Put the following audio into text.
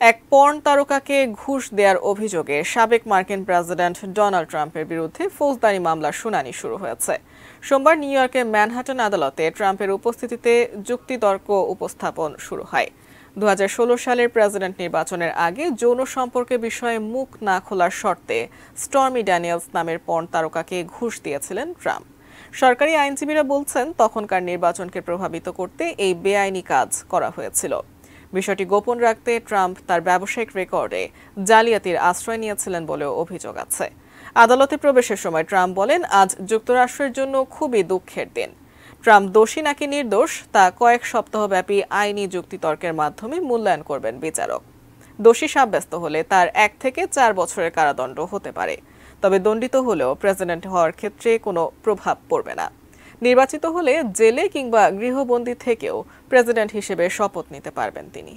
এক পর্ন তারকাকে ঘুষ দেওয়ার অভিযোগে সাবেক মার্কিন প্রেসিডেন্ট ডোনাল্ড ট্রাম্পের বিরুদ্ধে ফৌজদারি মামলার শুনানি শুরু হয়েছে। সোমবার নিউ ইয়র্কের ম্যানহাটন আদালতে ট্রাম্পের উপস্থিতিতে যুক্তিতর্ক উপস্থাপন শুরু হয়। 2016 সালের প্রেসিডেন্ট নির্বাচনের আগে যৌন সম্পর্কের বিষয়ে মুখ না খোলার শর্তে স্টর্মি ড্যানিয়েলস নামের পর্ন তারকাকে ঘুষ দিয়েছিলেন ট্রাম্প। সরকারি আইনজীবীরা বলছেন, তখনকার নির্বাচনকে প্রভাবিত করতে এই বেআইনি কাজ করা হয়েছিল। বিষয়টি গোপন রাখতে ট্রাম্প তার ব্যবসায়িক রেকর্ডে জালিয়াতির আশ্রয় নিয়েছিলেন বলেও অভিযোগ আছে। আদালতে প্রবেশের সময় ট্রাম্প বলেন, আজ যুক্তরাষ্ট্রের জন্য খুবই দুঃখের দিন। ট্রাম্প দোষী নাকি নির্দোষ তা কয়েক সপ্তাহব্যাপী আইনি যুক্তিতর্কের মাধ্যমে মূল্যায়ন করবেন বিচারক। দোষী সাব্যস্ত হলে তার 1 থেকে 4 বছরের কারাদণ্ড হতে পারে। তবে দণ্ডিত হলেও প্রেসিডেন্ট হওয়ার ক্ষেত্রে কোনো প্রভাব পড়বে না। নির্বাচিত হলে জেলে কিংবা গৃহবন্দী থেকেও প্রেসিডেন্ট হিসেবে শপথ নিতে পারবেন তিনি।